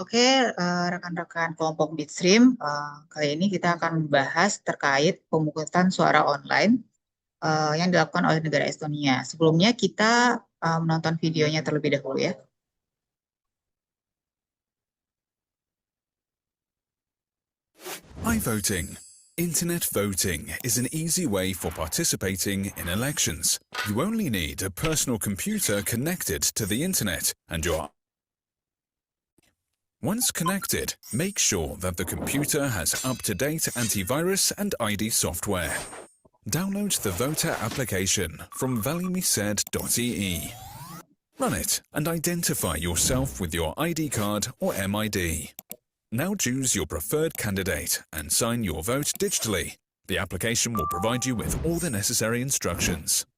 Oke, rekan-rekan kelompok Bitstream, kali ini kita akan membahas terkait pemungutan suara online yang dilakukan oleh negara Estonia. Sebelumnya kita menonton videonya terlebih dahulu ya. iVoting. Internet voting is an easy way for participating in elections. You only need a personal computer connected to the internet and Once connected, make sure that the computer has up-to-date antivirus and ID software. Download the voter application from valimised.ee. Run it and identify yourself with your ID card or MID. Now choose your preferred candidate and sign your vote digitally. The application will provide you with all the necessary instructions.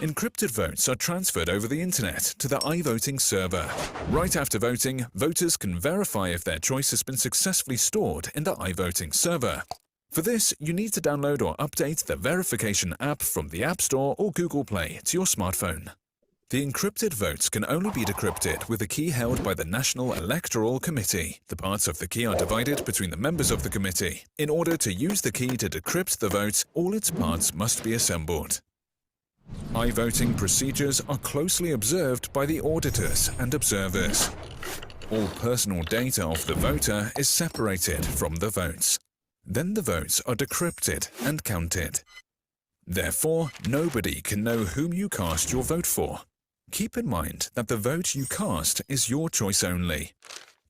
Encrypted votes are transferred over the internet to the iVoting server. Right after voting, voters can verify if their choice has been successfully stored in the iVoting server. For this, you need to download or update the verification app from the App Store or Google Play to your smartphone. The encrypted votes can only be decrypted with a key held by the National Electoral Committee. The parts of the key are divided between the members of the committee. In order to use the key to decrypt the vote, all its parts must be assembled. iVoting procedures are closely observed by the auditors and observers. All personal data of the voter is separated from the votes. Then the votes are decrypted and counted. Therefore, nobody can know whom you cast your vote for. Keep in mind that the vote you cast is your choice only.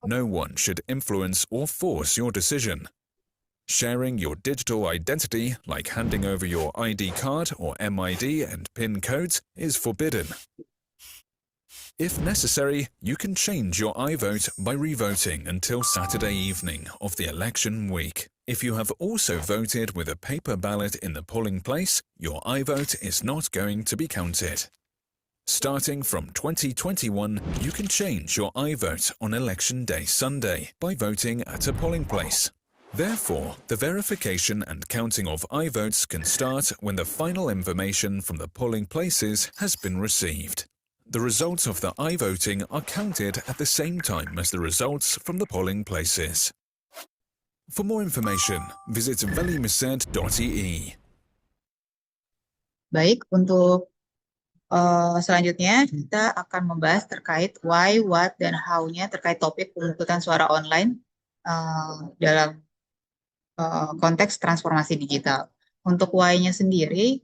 No one should influence or force your decision. Sharing your digital identity, like handing over your ID card or MID and PIN codes, is forbidden. If necessary, you can change your iVote by revoting until Saturday evening of the election week. If you have also voted with a paper ballot in the polling place, your iVote is not going to be counted. Starting from 2021, you can change your iVote on Election Day Sunday by voting at a polling place. Therefore, the verification and counting of iVotes can start when the final information from the polling places has been received. The results of the iVoting are counted at the same time as the results from the polling places. For more information, visit valimised.ee. Baik, untuk selanjutnya kita akan membahas terkait why, what, dan how-nya terkait topik pemungutan suara online dalam konteks transformasi digital. Untuk why-nya sendiri,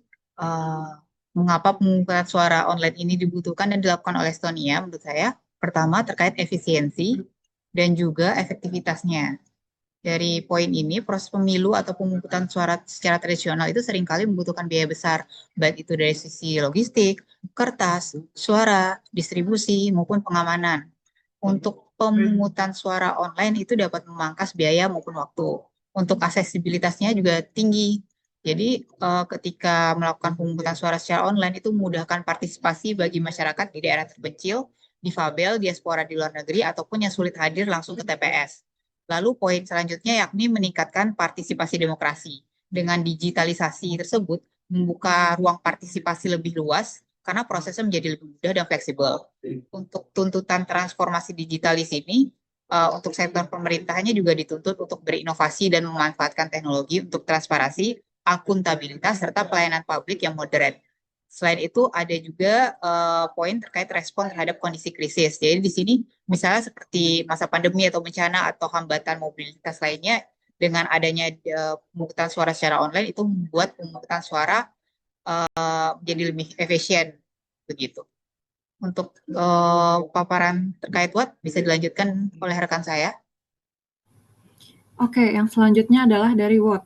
mengapa pemungutan suara online ini dibutuhkan dan dilakukan oleh Estonia, menurut saya, pertama terkait efisiensi dan juga efektivitasnya. Dari poin ini, proses pemilu atau pemungutan suara secara tradisional itu seringkali membutuhkan biaya besar, baik itu dari sisi logistik, kertas, suara, distribusi, maupun pengamanan. Untuk pemungutan suara online itu dapat memangkas biaya maupun waktu. Untuk aksesibilitasnya juga tinggi. Jadi ketika melakukan pemungutan suara secara online itu memudahkan partisipasi bagi masyarakat di daerah terpencil, difabel, diaspora di luar negeri, ataupun yang sulit hadir langsung ke TPS. Lalu poin selanjutnya yakni meningkatkan partisipasi demokrasi. Dengan digitalisasi tersebut, membuka ruang partisipasi lebih luas karena prosesnya menjadi lebih mudah dan fleksibel. Untuk tuntutan transformasi digital di sini, untuk sektor pemerintahnya juga dituntut untuk berinovasi dan memanfaatkan teknologi untuk transparansi, akuntabilitas, serta pelayanan publik yang modern. Selain itu ada juga poin terkait respon terhadap kondisi krisis. Jadi di sini misalnya seperti masa pandemi atau bencana atau hambatan mobilitas lainnya, dengan adanya pemungutan suara secara online itu membuat pemungutan suara menjadi lebih efisien begitu. Untuk paparan terkait what bisa dilanjutkan oleh rekan saya. Oke, yang selanjutnya adalah dari what.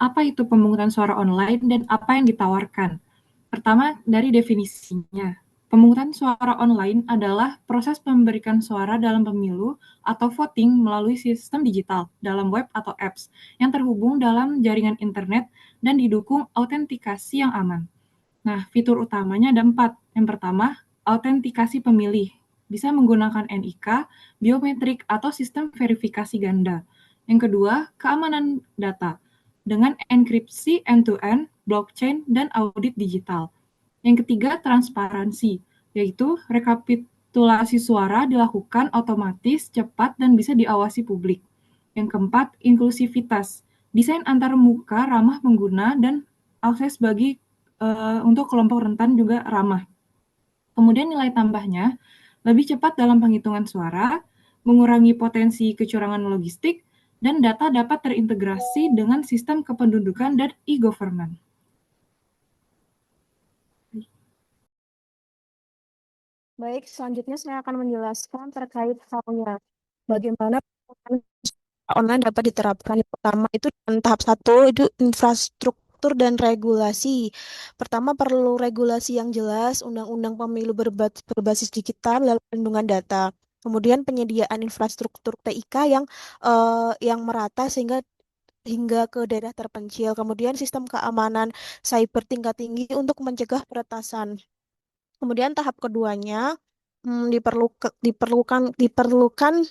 Apa itu pemungutan suara online dan apa yang ditawarkan? Pertama, dari definisinya. Pemungutan suara online adalah proses memberikan suara dalam pemilu atau voting melalui sistem digital dalam web atau apps yang terhubung dalam jaringan internet dan didukung autentikasi yang aman. Nah, fitur utamanya ada 4. Yang pertama, autentikasi pemilih. Bisa menggunakan NIK, biometrik, atau sistem verifikasi ganda. Yang kedua, keamanan data dengan enkripsi end-to-end, blockchain, dan audit digital. Yang ketiga, transparansi, yaitu rekapitulasi suara dilakukan otomatis, cepat, dan bisa diawasi publik. Yang keempat, inklusivitas. Desain antarmuka ramah pengguna dan akses bagi untuk kelompok rentan juga ramah. Kemudian nilai tambahnya, lebih cepat dalam penghitungan suara, mengurangi potensi kecurangan logistik, dan data dapat terintegrasi dengan sistem kependudukan dan e-government. Baik, selanjutnya saya akan menjelaskan terkait halnya. Bagaimana online dapat diterapkan. Yang pertama itu tahap 1 itu infrastruktur dan regulasi. Pertama perlu regulasi yang jelas, undang-undang pemilu berbasis digital dalam perlindungan data. Kemudian penyediaan infrastruktur TIK yang merata sehingga hingga ke daerah terpencil. Kemudian sistem keamanan cyber tingkat tinggi untuk mencegah peretasan. Kemudian tahap keduanya diperlukan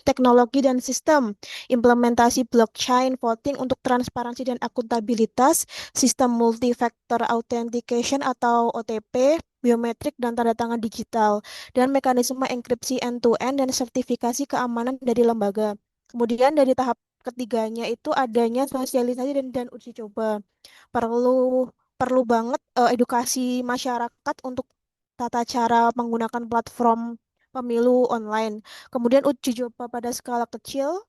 teknologi dan sistem implementasi blockchain voting untuk transparansi dan akuntabilitas, sistem multi-factor authentication atau OTP, biometrik dan tanda tangan digital, dan mekanisme enkripsi end-to-end dan sertifikasi keamanan dari lembaga. Kemudian dari tahap ketiganya itu adanya sosialisasi dan uji coba. Perlu perlu banget edukasi masyarakat untuk tata cara menggunakan platform pemilu online. Kemudian uji coba pada skala kecil,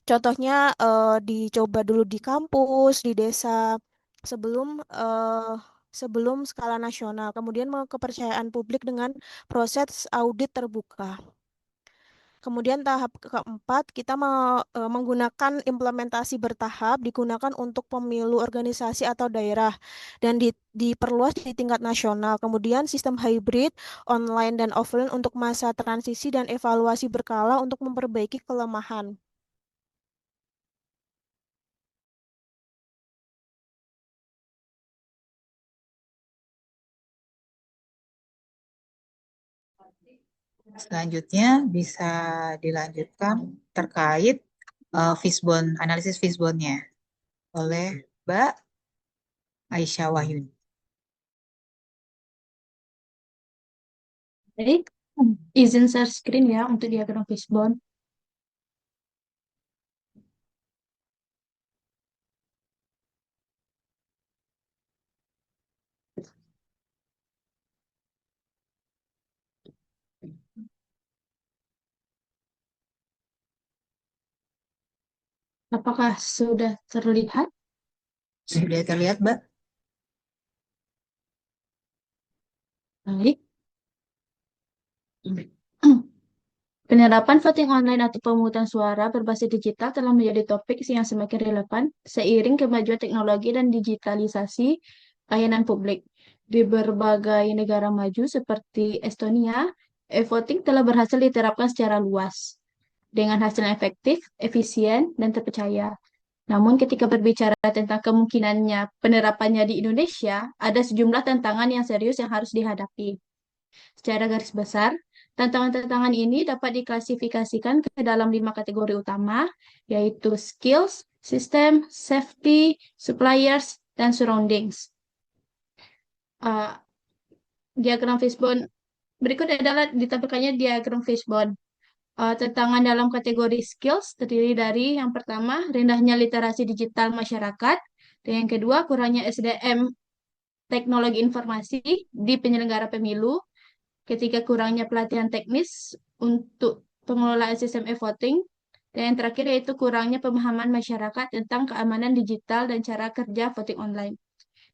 contohnya dicoba dulu di kampus, di desa, sebelum skala nasional. Kemudian kepercayaan publik dengan proses audit terbuka. Kemudian tahap keempat, kita menggunakan implementasi bertahap digunakan untuk pemilu organisasi atau daerah dan diperluas di tingkat nasional. Kemudian sistem hybrid, online dan offline untuk masa transisi dan evaluasi berkala untuk memperbaiki kelemahan. Selanjutnya bisa dilanjutkan terkait fishbone, analisis fishbone-nya oleh Mbak Aisyah Wahyuni. Baik, izin share screen ya untuk diagram fishbone. Apakah sudah terlihat? Sudah terlihat, Mbak? Baik. Penerapan voting online atau pemungutan suara berbasis digital telah menjadi topik yang semakin relevan seiring kemajuan teknologi dan digitalisasi layanan publik. Di berbagai negara maju seperti Estonia, e-voting telah berhasil diterapkan secara luas dengan hasil yang efektif, efisien, dan terpercaya. Namun ketika berbicara tentang kemungkinannya penerapannya di Indonesia, ada sejumlah tantangan yang serius yang harus dihadapi. Secara garis besar, tantangan-tantangan ini dapat diklasifikasikan ke dalam 5 kategori utama, yaitu skills, system, safety, suppliers, dan surroundings. Diagram fishbone berikut adalah ditampilkannya diagram fishbone. Tantangan dalam kategori skills terdiri dari yang pertama, rendahnya literasi digital masyarakat, dan yang kedua, kurangnya SDM teknologi informasi di penyelenggara pemilu, ketiga, kurangnya pelatihan teknis untuk pengelolaan sistem e-voting, dan yang terakhir yaitu kurangnya pemahaman masyarakat tentang keamanan digital dan cara kerja voting online.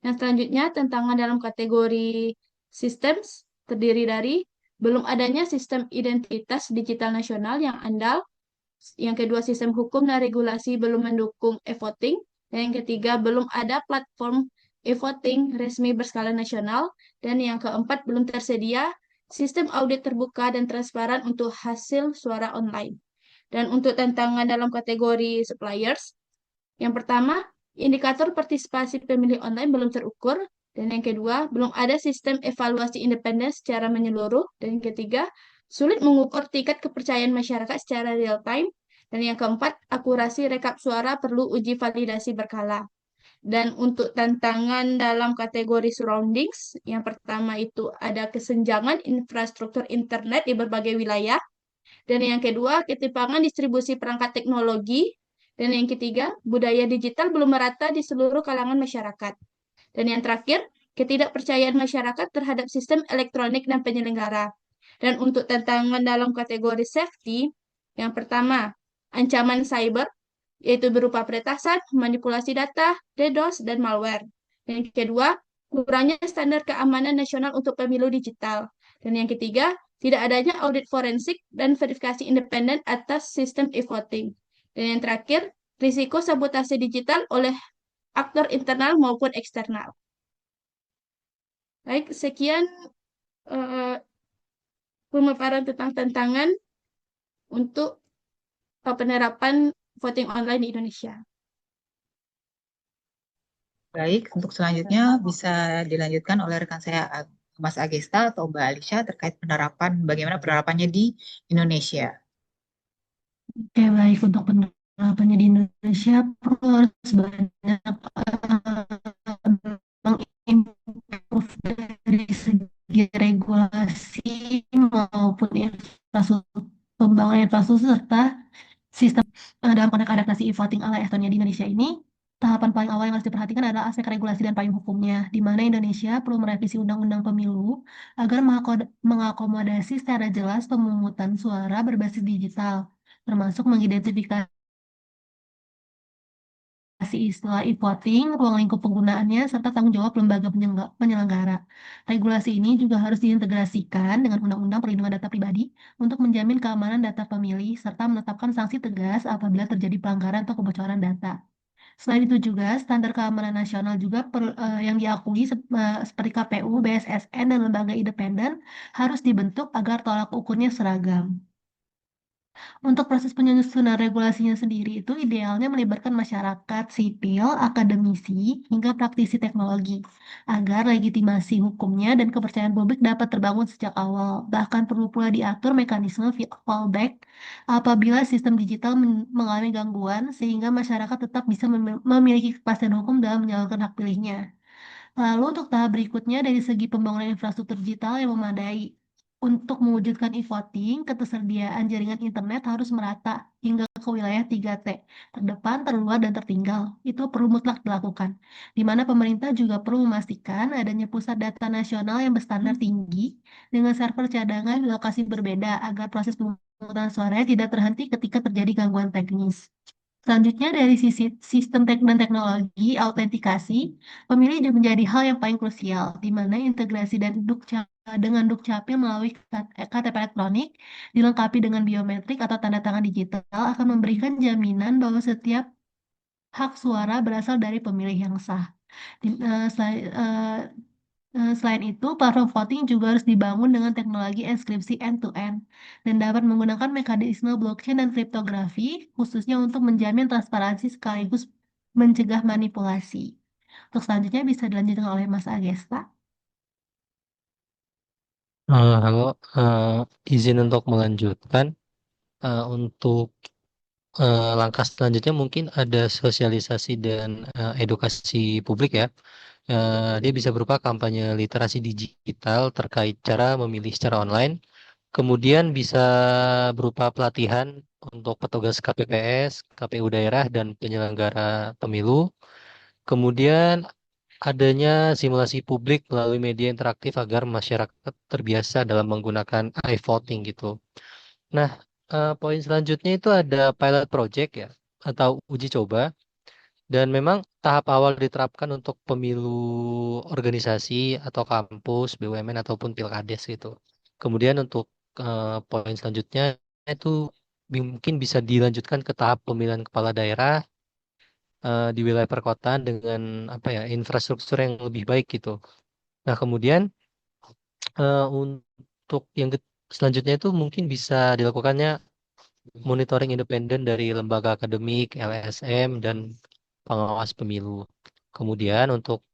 Yang selanjutnya, tantangan dalam kategori systems terdiri dari belum adanya sistem identitas digital nasional yang andal, yang kedua, sistem hukum dan regulasi belum mendukung e-voting, dan yang ketiga, belum ada platform e-voting resmi berskala nasional, dan yang keempat, belum tersedia sistem audit terbuka dan transparan untuk hasil suara online. Dan untuk tantangan dalam kategori suppliers, yang pertama, indikator partisipasi pemilih online belum terukur, dan yang kedua, belum ada sistem evaluasi independen secara menyeluruh, dan yang ketiga, sulit mengukur tingkat kepercayaan masyarakat secara real time, dan yang keempat, akurasi rekap suara perlu uji validasi berkala. Dan untuk tantangan dalam kategori surroundings, yang pertama itu ada kesenjangan infrastruktur internet di berbagai wilayah. Dan yang kedua, ketimpangan distribusi perangkat teknologi. Dan yang ketiga, budaya digital belum merata di seluruh kalangan masyarakat. Dan yang terakhir, ketidakpercayaan masyarakat terhadap sistem elektronik dan penyelenggara. Dan untuk tantangan dalam kategori safety, yang pertama, ancaman cyber, yaitu berupa peretasan, manipulasi data, DDoS, dan malware. Yang kedua, kurangnya standar keamanan nasional untuk pemilu digital. Dan yang ketiga, tidak adanya audit forensik dan verifikasi independen atas sistem e-voting. Dan yang terakhir, risiko sabotase digital oleh aktor internal maupun eksternal. Baik, sekian eh, pemaparan tentang tantangan untuk penerapan voting online di Indonesia. Baik, untuk selanjutnya bisa dilanjutkan oleh rekan saya Mas Agesta atau Mbak Alisha terkait bagaimana penerapannya di Indonesia. Oke, baik. Untuk penerapannya di Indonesia perlu harus banyak mengimprove dari segi regulasi maupun infrastruktur, pembangunan infrastruktur serta sistem dalam konteks adaptasi e-voting ala Estonia di Indonesia ini. Tahapan paling awal yang harus diperhatikan adalah aspek regulasi dan payung hukumnya, di mana Indonesia perlu merevisi Undang-Undang Pemilu agar mengakomodasi secara jelas pemungutan suara berbasis digital, termasuk mengidentifikasi istilah e-voting, ruang lingkup penggunaannya, serta tanggung jawab lembaga penyelenggara. Regulasi ini juga harus diintegrasikan dengan Undang-Undang Perlindungan Data Pribadi untuk menjamin keamanan data pemilih, serta menetapkan sanksi tegas apabila terjadi pelanggaran atau kebocoran data. Selain itu juga, standar keamanan nasional juga yang diakui seperti KPU, BSSN, dan lembaga independen harus dibentuk agar tolak ukurnya seragam. Untuk proses penyusunan regulasinya sendiri itu idealnya melibatkan masyarakat sipil, akademisi, hingga praktisi teknologi agar legitimasi hukumnya dan kepercayaan publik dapat terbangun sejak awal. Bahkan perlu pula diatur mekanisme fallback apabila sistem digital mengalami gangguan sehingga masyarakat tetap bisa memiliki kepastian hukum dalam menyalurkan hak pilihnya. Lalu untuk tahap berikutnya dari segi pembangunan infrastruktur digital yang memadai. Untuk mewujudkan e-voting, ketersediaan jaringan internet harus merata hingga ke wilayah 3T, terdepan, terluar, dan tertinggal. Itu perlu mutlak dilakukan, di mana pemerintah juga perlu memastikan adanya pusat data nasional yang berstandar tinggi dengan server cadangan di lokasi berbeda agar proses pemungutan suaranya tidak terhenti ketika terjadi gangguan teknis. Selanjutnya dari sisi sistem dan teknologi autentikasi, pemilih juga menjadi hal yang paling krusial, di mana integrasi dengan Dukcapil melalui KTP elektronik dilengkapi dengan biometrik atau tanda tangan digital akan memberikan jaminan bahwa setiap hak suara berasal dari pemilih yang sah. Selain itu, platform voting juga harus dibangun dengan teknologi enkripsi end-to-end dan dapat menggunakan mekanisme blockchain dan kriptografi khususnya untuk menjamin transparansi sekaligus mencegah manipulasi. Untuk selanjutnya bisa dilanjutkan oleh Mas Agesta. Halo, izin untuk melanjutkan. Untuk langkah selanjutnya mungkin ada sosialisasi dan edukasi publik ya. Dia bisa berupa kampanye literasi digital terkait cara memilih secara online. Kemudian bisa berupa pelatihan untuk petugas KPPS, KPU daerah, dan penyelenggara pemilu. Kemudian adanya simulasi publik melalui media interaktif agar masyarakat terbiasa dalam menggunakan iVoting gitu. Nah, poin selanjutnya itu ada pilot project ya, atau uji coba. Dan memang tahap awal diterapkan untuk pemilu organisasi atau kampus, BUMN ataupun Pilkades gitu. Kemudian untuk poin selanjutnya itu mungkin bisa dilanjutkan ke tahap pemilihan kepala daerah di wilayah perkotaan dengan apa ya infrastruktur yang lebih baik gitu. Nah, kemudian untuk yang selanjutnya itu mungkin bisa dilakukannya monitoring independen dari lembaga akademik, LSM, dan pengawas pemilu. Kemudian untuk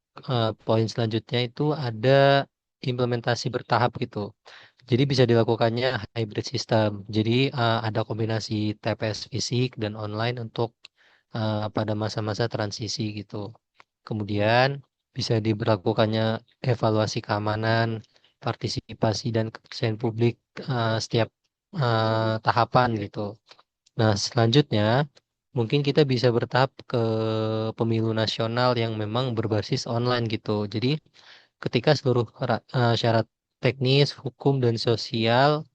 poin selanjutnya itu ada implementasi bertahap gitu. Jadi bisa dilakukannya hybrid system. Jadi ada kombinasi TPS fisik dan online untuk pada masa-masa transisi gitu. Kemudian bisa diberlakukannya evaluasi keamanan, partisipasi dan kepercayaan publik setiap tahapan gitu. Nah, selanjutnya mungkin kita bisa bertahap ke pemilu nasional yang memang berbasis online gitu. Jadi ketika seluruh syarat teknis, hukum, dan sosial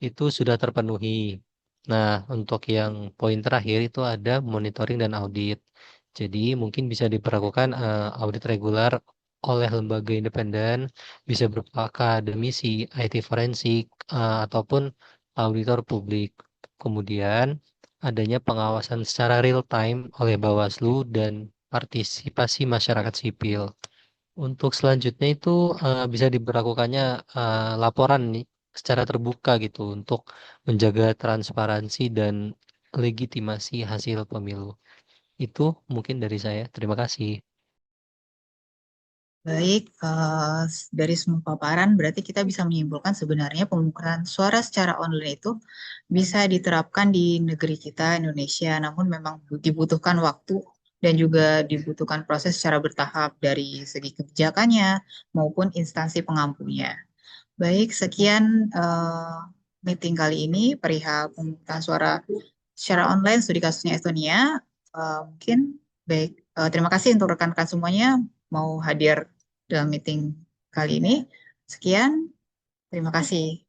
itu sudah terpenuhi. Nah, untuk yang poin terakhir itu ada monitoring dan audit. Jadi mungkin bisa diperlakukan audit reguler oleh lembaga independen, bisa berupa akademisi, IT forensik, ataupun auditor publik. Kemudian adanya pengawasan secara real time oleh Bawaslu dan partisipasi masyarakat sipil. Untuk selanjutnya itu bisa diberlakukannya laporan nih secara terbuka gitu untuk menjaga transparansi dan legitimasi hasil pemilu. Itu mungkin dari saya. Terima kasih. Baik, dari semua paparan berarti kita bisa menyimpulkan sebenarnya pemungutan suara secara online itu bisa diterapkan di negeri kita Indonesia, namun memang dibutuhkan waktu dan juga dibutuhkan proses secara bertahap dari segi kebijakannya maupun instansi pengampunya. Baik, sekian meeting kali ini perihal pemungutan suara secara online studi kasusnya Estonia. Mungkin baik, terima kasih untuk rekan-rekan semuanya mau hadir dalam meeting kali ini. Sekian, terima kasih.